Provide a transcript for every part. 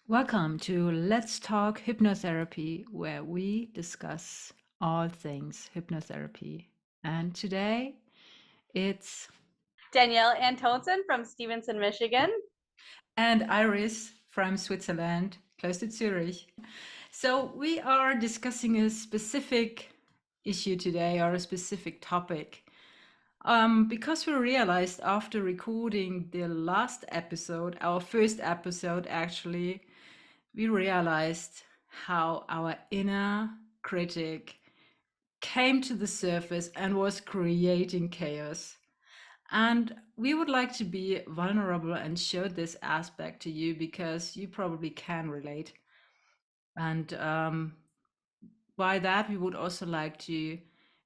Welcome to Let's Talk Hypnotherapy, where we discuss all things hypnotherapy. And today it's Danielle Antonson from Stevenson, Michigan. and Iris from Switzerland, close to Zurich. So we are discussing a specific issue today or a specific topic. Because we realized after recording the last episode, our first episode actually, we realized how our inner critic came to the surface and was creating chaos. And we would like to be vulnerable and show this aspect to you because you probably can relate. And by that, we would also like to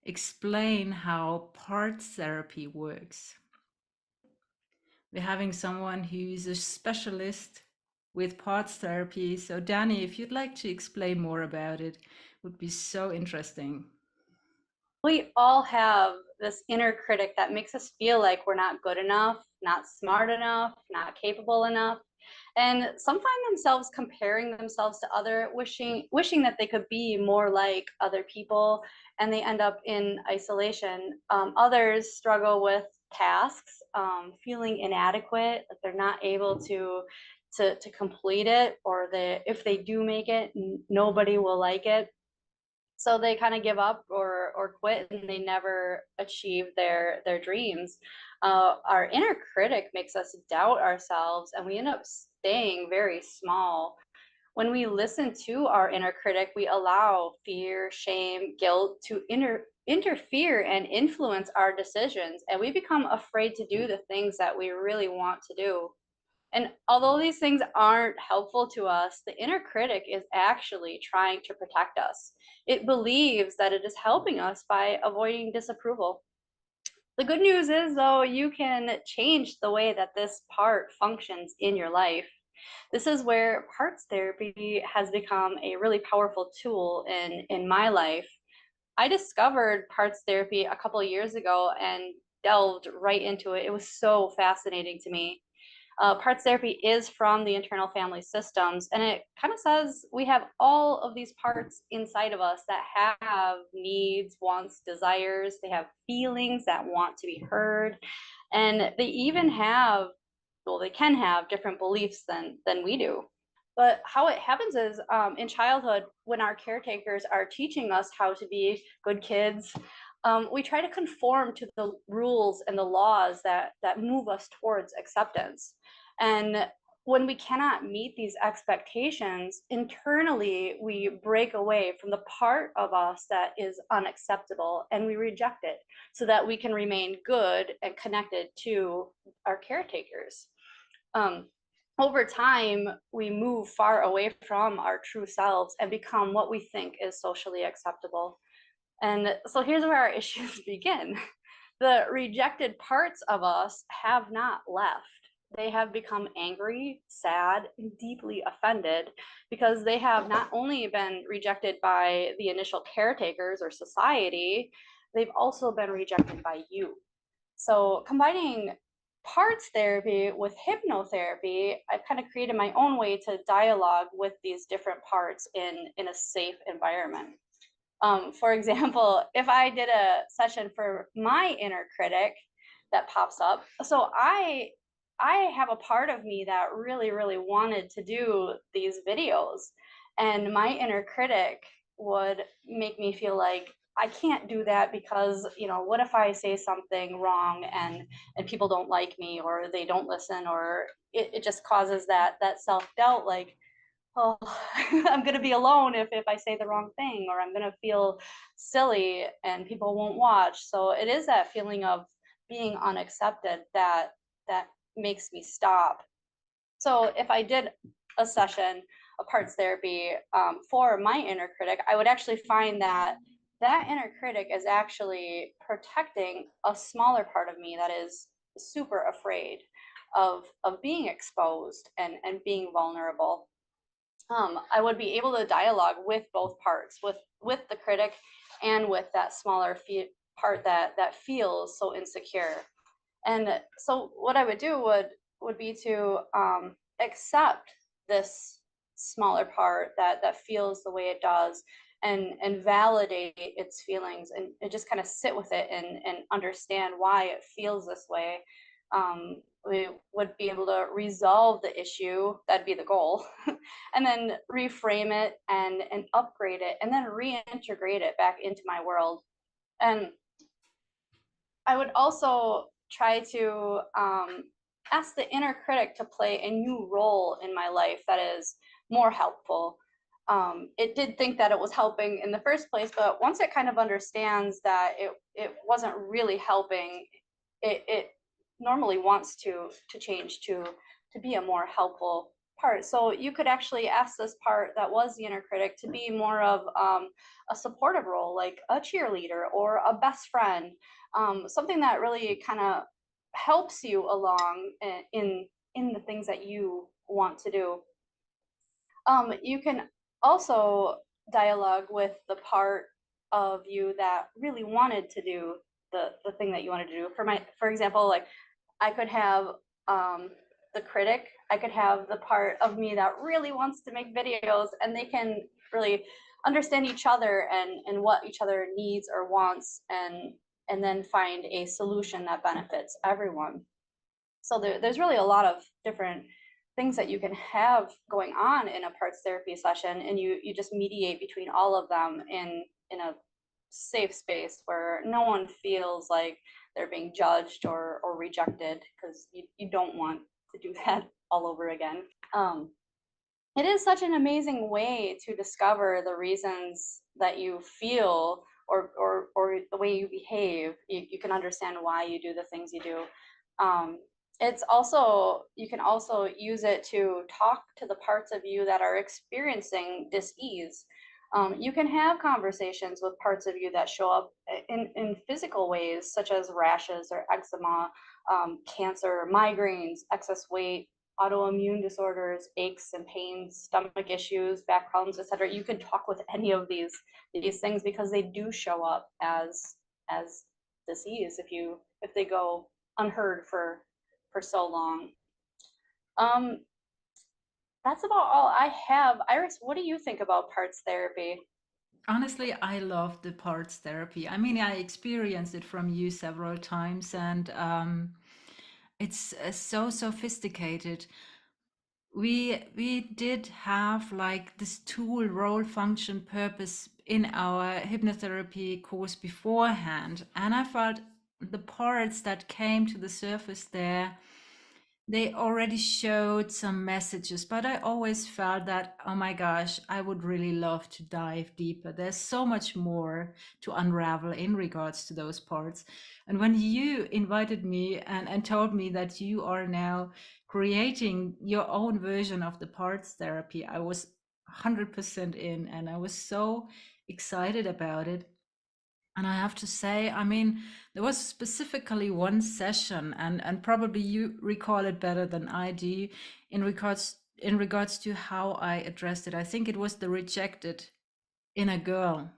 explain how parts therapy works. We're having someone who's a specialist with parts therapy. So, Danny, if you'd like to explain more about it, would be so interesting. We all have this inner critic that makes us feel like we're not good enough, not smart enough, not capable enough. And some find themselves comparing themselves to other, wishing that they could be more like other people, and they end up in isolation. Others struggle with tasks, feeling inadequate, that they're not able to complete it, or if they do make it, nobody will like it, so they kind of give up or quit, and they never achieve their dreams. Our inner critic makes us doubt ourselves, and we end up staying very small. When we listen to our inner critic, we allow fear, shame, guilt to interfere and influence our decisions, and we become afraid to do the things that we really want to do. And although these things aren't helpful to us, the inner critic is actually trying to protect us. It believes that it is helping us by avoiding disapproval. The good news is, though, you can change the way that this part functions in your life. This is where parts therapy has become a really powerful tool in my life. I discovered parts therapy a couple of years ago and delved right into it. It was so fascinating to me. Parts therapy is from the internal family systems, and it kind of says we have all of these parts inside of us that have needs, wants, desires. They have feelings that want to be heard, and they even have, well, they can have different beliefs than we do. But how it happens is, in childhood, when our caretakers are teaching us how to be good kids, we try to conform to the rules and the laws that move us towards acceptance. And when we cannot meet these expectations, internally we break away from the part of us that is unacceptable, and we reject it so that we can remain good and connected to our caretakers. Um, Over time, we move far away from our true selves and become what we think is socially acceptable. And so here's where our issues begin. The rejected parts of us have not left. They have become angry, sad, and deeply offended because they have not only been rejected by the initial caretakers or society, they've also been rejected by you. So combining parts therapy with hypnotherapy, I've kind of created my own way to dialogue with these different parts in a safe environment. For example, if I did a session for my inner critic that pops up, so I have a part of me that really wanted to do these videos, and my inner critic would make me feel like I can't do that because, what if I say something wrong and people don't like me, or they don't listen, or it just causes that self-doubt, like, oh, I'm going to be alone if I say the wrong thing, or I'm going to feel silly and people won't watch. So it is that feeling of being unaccepted that makes me stop. So if I did a session of parts therapy, for my inner critic, I would actually find that that inner critic is actually protecting a smaller part of me that is super afraid of being exposed and being vulnerable. I would be able to dialogue with both parts, with the critic and with that smaller part that feels so insecure. And so what I would do would be to accept this smaller part that feels the way it does, and validate its feelings, and just kind of sit with it and understand why it feels this way. We would be able to resolve the issue. That'd be the goal. And then reframe it and upgrade it, and then reintegrate it back into my world. And I would also try to ask the inner critic to play a new role in my life that is more helpful. It did think that it was helping in the first place, but once it kind of understands that it wasn't really helping, it normally wants to change to be a more helpful part. So you could actually ask this part that was the inner critic to be more of a supportive role, like a cheerleader or a best friend, something that really kind of helps you along in the things that you want to do. You can also dialogue with the part of you that really wanted to do the thing that you wanted to do. For example, like I could have the critic, I could have the part of me that really wants to make videos, and they can really understand each other and what each other needs or wants, and then find a solution that benefits everyone. So there's really a lot of different things that you can have going on in a parts therapy session, and you just mediate between all of them in a safe space where no one feels like they're being judged or rejected, because you don't want to do that all over again. It is such an amazing way to discover the reasons that you feel, or the way you behave. You can understand why you do the things you do. It's also, you can also use it to talk to the parts of you that are experiencing dis-ease. You can have conversations with parts of you that show up in physical ways, such as rashes or eczema, cancer, migraines, excess weight, autoimmune disorders, aches and pains, stomach issues, back problems, etc. You can talk with any of these things, because they do show up as disease if they go unheard for so long. Um, that's about all I have. Iris, what do you think about parts therapy? Honestly, I love the parts therapy. I mean, I experienced it from you several times, and it's so sophisticated. We did have like this tool, role, function, purpose in our hypnotherapy course beforehand, and I felt the parts that came to the surface there, they already showed some messages, but I always felt that, oh my gosh, I would really love to dive deeper. There's so much more to unravel in regards to those parts. And when you invited me and told me that you are now creating your own version of the parts therapy, I was 100% in, and I was so excited about it. And I have to say, I mean, there was specifically one session, and probably you recall it better than I do, in regards to how I addressed it. I think it was the rejected inner girl.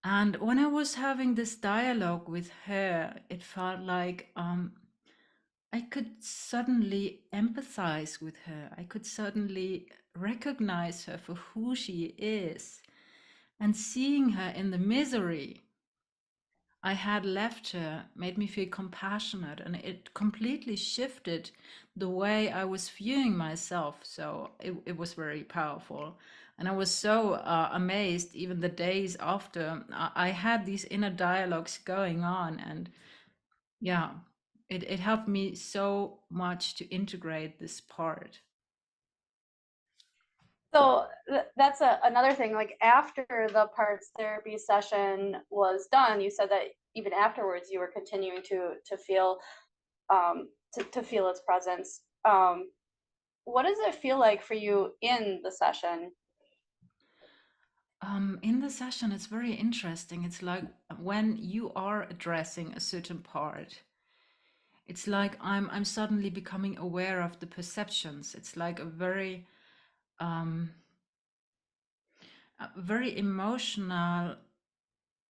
And when I was having this dialogue with her, it felt like I could suddenly empathize with her. I could suddenly recognize her for who she is, and seeing her in the misery I had left her made me feel compassionate, and it completely shifted the way I was viewing myself. So it was very powerful. And I was so amazed, even the days after, I had these inner dialogues going on. And yeah, it helped me so much to integrate this part. So that's another thing. Like after the parts therapy session was done, you said that even afterwards you were continuing to feel to feel its presence. What does it feel like for you in the session? In the session, it's very interesting. It's like when you are addressing a certain part, it's like I'm suddenly becoming aware of the perceptions. It's like um a very emotional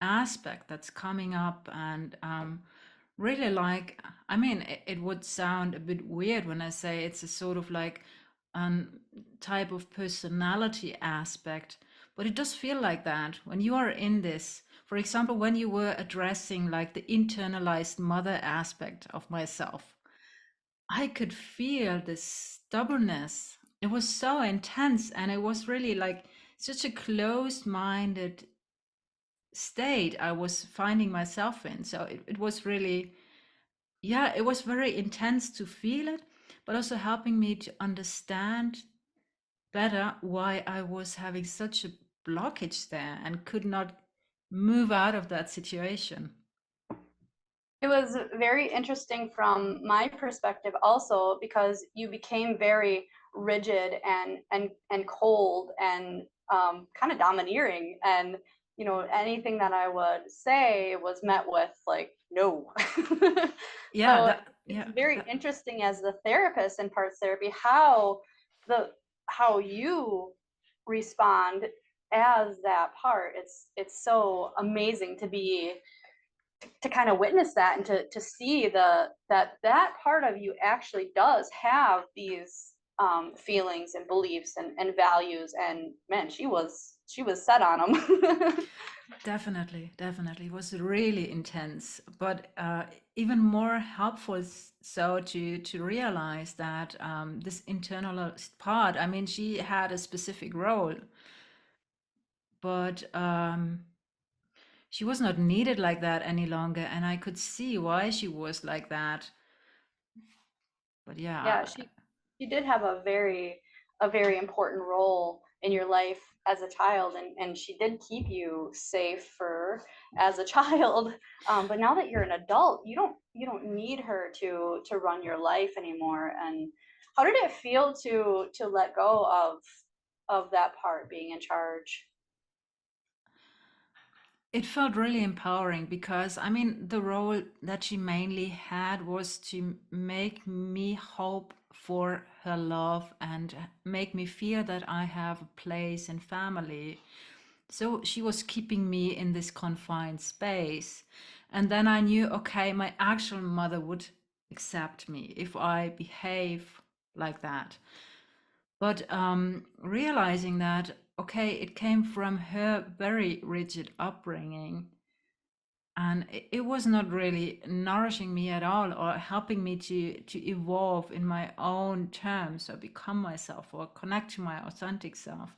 aspect that's coming up, and really, like, I mean, it would sound a bit weird when I say it's a sort of like an type of personality aspect, but it does feel like that when you are in this. For example, when you were addressing like the internalized mother aspect of myself, I could feel this stubbornness. It was so intense, and it was really like such a closed minded state I was finding myself in. So it was really, yeah, it was very intense to feel it, but also helping me to understand better why I was having such a blockage there and could not move out of that situation. It was very interesting from my perspective also because you became very rigid and cold and kind of domineering, and anything that I would say was met with like no. Yeah, So that, it's yeah, very that, interesting as the therapist in parts therapy the how you respond as that part. It's so amazing to kind of witness that and to see that part of you actually does have these feelings and beliefs and values, and man, she was set on them. definitely, definitely. It was really intense, but even more helpful so to realize that this internal part, I mean, she had a specific role, but she was not needed like that any longer, and I could see why she was like that. But Yeah, yeah, she did have a very important role in your life as a child, and she did keep you safe for as a child. But now that you're an adult, you don't need her to run your life anymore. And how did it feel to let go of that part being in charge? it felt really empowering because, I mean, the role that she mainly had was to make me hope for her love and make me feel that I have a place in family. So she was keeping me in this confined space. And then I knew, okay, my actual mother would accept me if I behave like that. But realizing that, okay, it came from her very rigid upbringing, and it was not really nourishing me at all or helping me to evolve in my own terms or become myself or connect to my authentic self.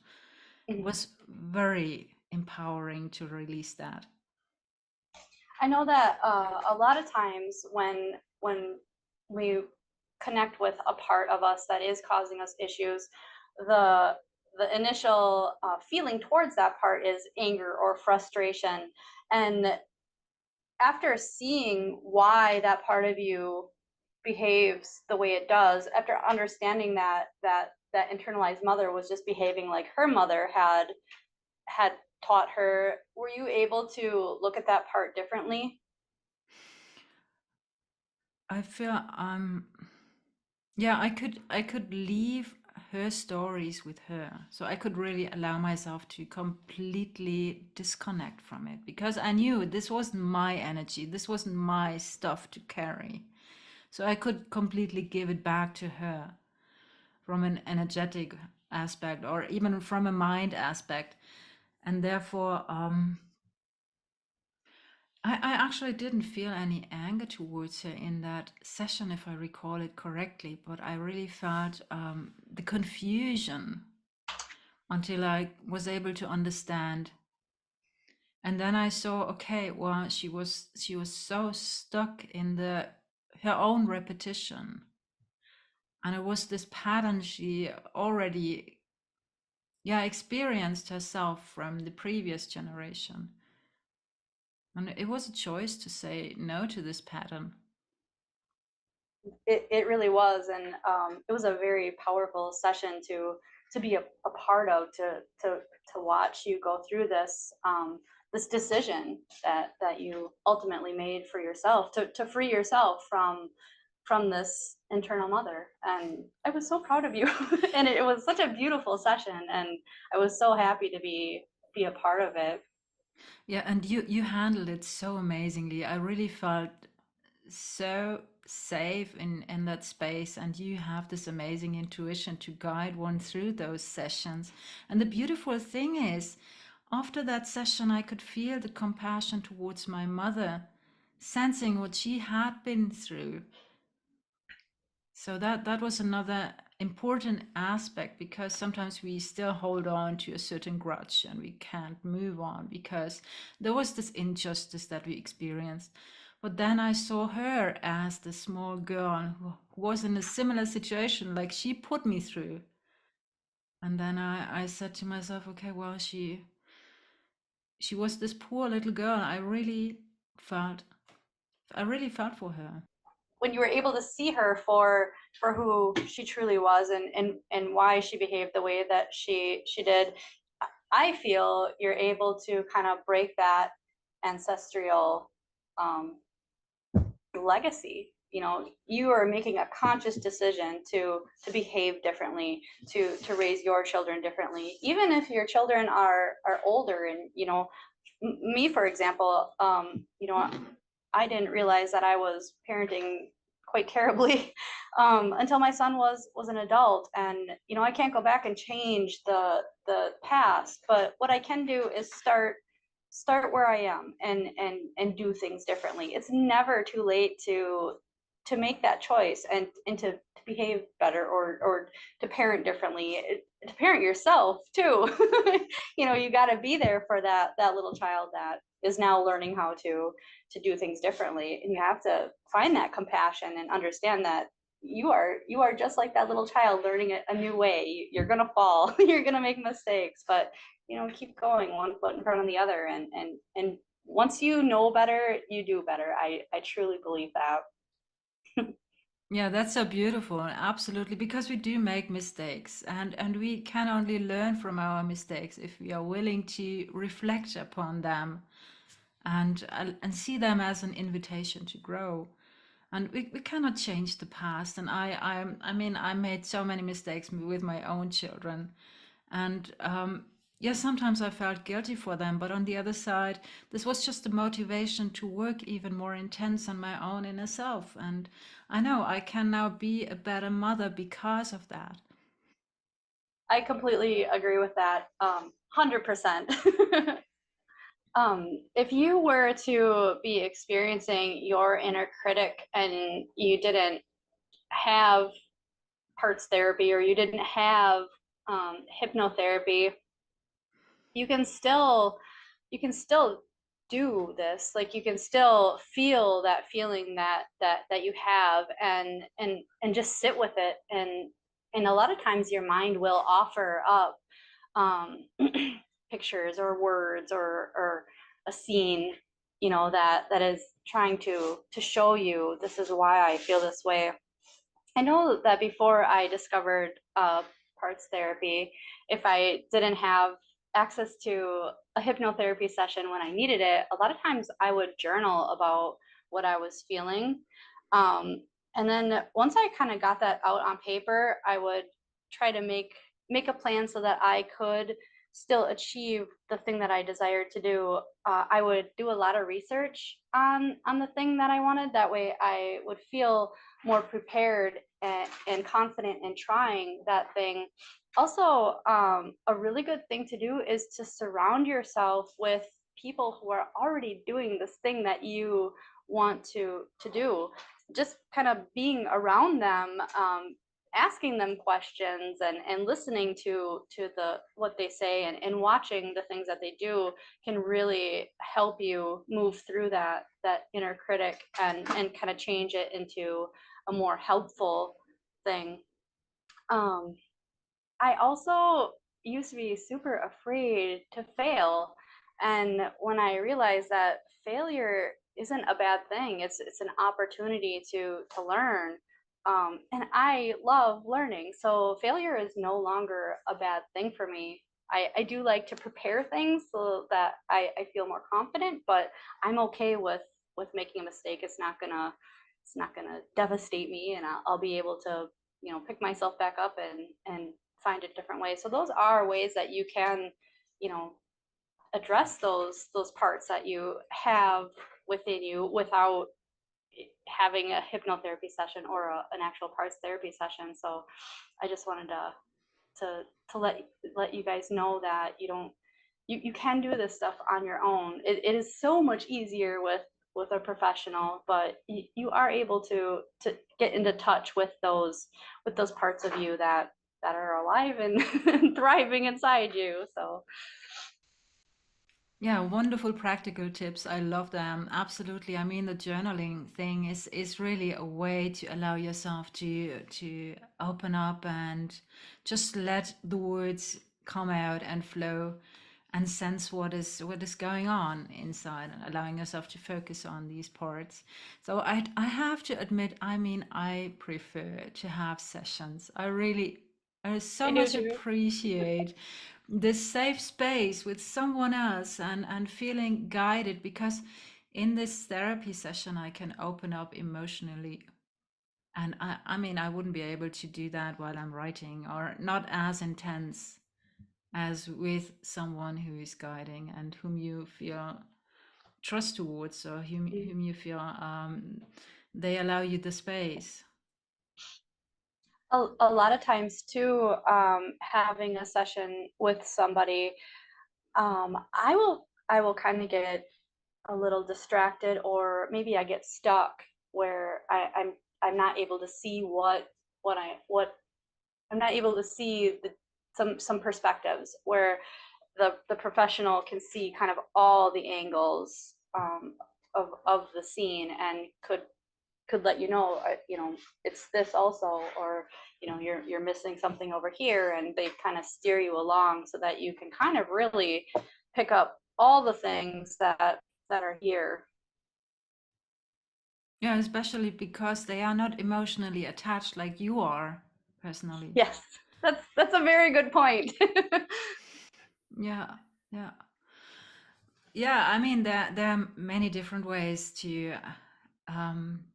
It Mhm. was very empowering to release that. I know that a lot of times when we connect with a part of us that is causing us issues, the the initial feeling towards that part is anger or frustration. And after seeing why that part of you behaves the way it does, after understanding that internalized mother was just behaving like her mother had taught her, were you able to look at that part differently? I feel yeah, I could leave her stories with her. So I could really allow myself to completely disconnect from it because I knew this wasn't my energy. This wasn't my stuff to carry. So I could completely give it back to her from an energetic aspect or even from a mind aspect. And therefore, I actually didn't feel any anger towards her in that session, if I recall it correctly, but I really felt the confusion until I was able to understand. And then I saw, okay, well, she was so stuck in her own repetition. And it was this pattern she already, yeah, experienced herself from the previous generation. And it was a choice to say no to this pattern. It really was, and it was a very powerful session to be a part of, to watch you go through this decision that you ultimately made for yourself to free yourself from this internal mother. And I was so proud of you. And it was such a beautiful session, and I was so happy to be a part of it. Yeah, and you handled it so amazingly. I really felt so safe in that space, and you have this amazing intuition to guide one through those sessions. And the beautiful thing is, after that session, I could feel the compassion towards my mother, sensing what she had been through. So that was another important aspect, because sometimes we still hold on to a certain grudge and we can't move on because there was this injustice that we experienced. But then I saw her as the small girl who was in a similar situation like she put me through. And then I said to myself, okay, well, she was this poor little girl. Felt I really felt for her. When you were able to see her for who she truly was, and why she behaved the way that she did, I feel you're able to kind of break that ancestral legacy. You know, you are making a conscious decision to behave differently, to raise your children differently, even if your children are older. And you know, me, for example, you know, I didn't realize that I was parenting quite terribly until my son was an adult. And you know, I can't go back and change the past, but what I can do is start where I am, and do things differently. It's never too late to make that choice, and to behave better, or to parent differently, to parent yourself too. You know, you got to be there for that little child that is now learning how to do things differently, and you have to find that compassion and understand that you are just like that little child learning a new way. You're gonna fall, you're gonna make mistakes, but you know, keep going, one foot in front of the other. And once you know better, you do better. I truly believe that. Yeah, that's so beautiful. Absolutely, because we do make mistakes, and we can only learn from our mistakes if we are willing to reflect upon them and see them as an invitation to grow. And we cannot change the past. And I mean, I made so many mistakes with my own children. And yeah, sometimes I felt guilty for them. But on the other side, this was just a motivation to work even more intense on my own inner self. And I know I can now be a better mother because of that. I completely agree with that. 100%. If you were to be experiencing your inner critic and you didn't have parts therapy, or you didn't have hypnotherapy, you can still do this. Like, you can still feel that feeling that you have, and just sit with it. And a lot of times your mind will offer up um, pictures or words, or a scene, you know, that is trying to show you, this is why I feel this way. I know that before I discovered parts therapy, if I didn't have access to a hypnotherapy session when I needed it, a lot of times I would journal about what I was feeling. And then once I kind of got that out on paper, I would try to make a plan so that I could still achieve the thing that I desired to do. I would do a lot of research on the thing that I wanted. That way I would feel more prepared and confident in trying that thing. Also, a really good thing to do is to surround yourself with people who are already doing this thing that you want to do. Just kind of being around them, asking them questions, and listening to the what they say, and watching the things that they do can really help you move through that inner critic, and kind of change it into a more helpful thing. Um, I also used to be super afraid to fail. And when I realized that failure isn't a bad thing, it's an opportunity to learn. And I love learning. So failure is no longer a bad thing for me. I do like to prepare things so that I feel more confident, but I'm okay with making a mistake. It's not gonna devastate me, and I'll be able to, you know, pick myself back up and find a different way. So those are ways that you can, you know, address those parts that you have within you without having a hypnotherapy session or an actual parts therapy session. So I just wanted to let you guys know that you can do this stuff on your own. It is so much easier with a professional, but you are able to get into touch with those parts of you that are alive and thriving inside you. So Yeah, wonderful practical tips. I love them. Absolutely. I mean, the journaling thing is really a way to allow yourself to open up and just let the words come out and flow and sense what is going on inside, and allowing yourself to focus on these parts. So I have to admit, I mean, I prefer to have sessions. I so I do much too. appreciate this safe space with someone else and feeling guided, because in this therapy session I can open up emotionally. And I mean, I wouldn't be able to do that while I'm writing, or not as intense as with someone who is guiding and whom you feel trust towards, or whom you feel they allow you the space. A lot of times too, having a session with somebody, I will kind of get a little distracted, or maybe I get stuck where I'm not able to see what I'm not able to see some perspectives where the professional can see kind of all the angles of the scene, and could let you know, it's this also, or you're missing something over here, and they kind of steer you along so that you can kind of really pick up all the things that are here. Yeah, especially because they are not emotionally attached like you are personally. Yes, that's a very good point. Yeah, yeah. Yeah, I mean, there are many different ways to um,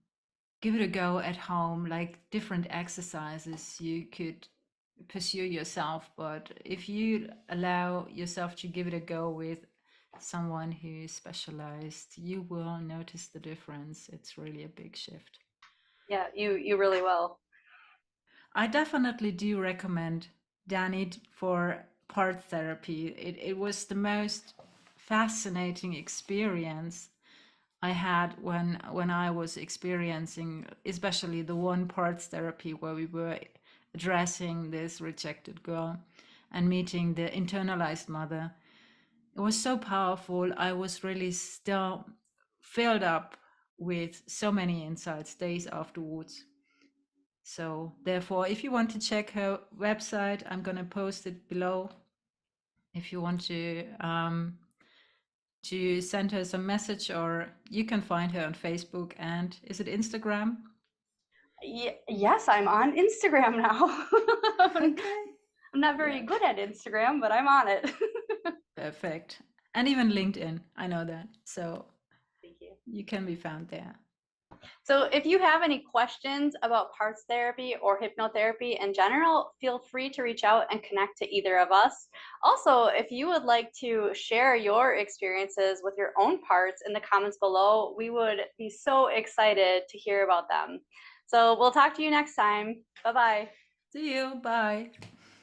give it a go at home, like different exercises you could pursue yourself. But if you allow yourself to give it a go with someone who is specialized, you will notice the difference. It's really a big shift. Yeah, you really will. I definitely do recommend Danny for part therapy. It was the most fascinating experience I had when I was experiencing, especially the one parts therapy where we were addressing this rejected girl and meeting the internalized mother. It was so powerful. I was really still filled up with so many insights days afterwards. So therefore, if you want to check her website, I'm going to post it below. If you want to send her some message, or you can find her on Facebook, and is it Instagram? Yes, I'm on Instagram now. Okay. I'm not very Yeah, good at Instagram, but I'm on it. perfect. And even LinkedIn, I know that. So Thank you. you can be found there. So if you have any questions about parts therapy or hypnotherapy in general, feel free to reach out and connect to either of us. Also, if you would like to share your experiences with your own parts in the comments below, we would be so excited to hear about them. So we'll talk to you next time. Bye-bye. See you. Bye.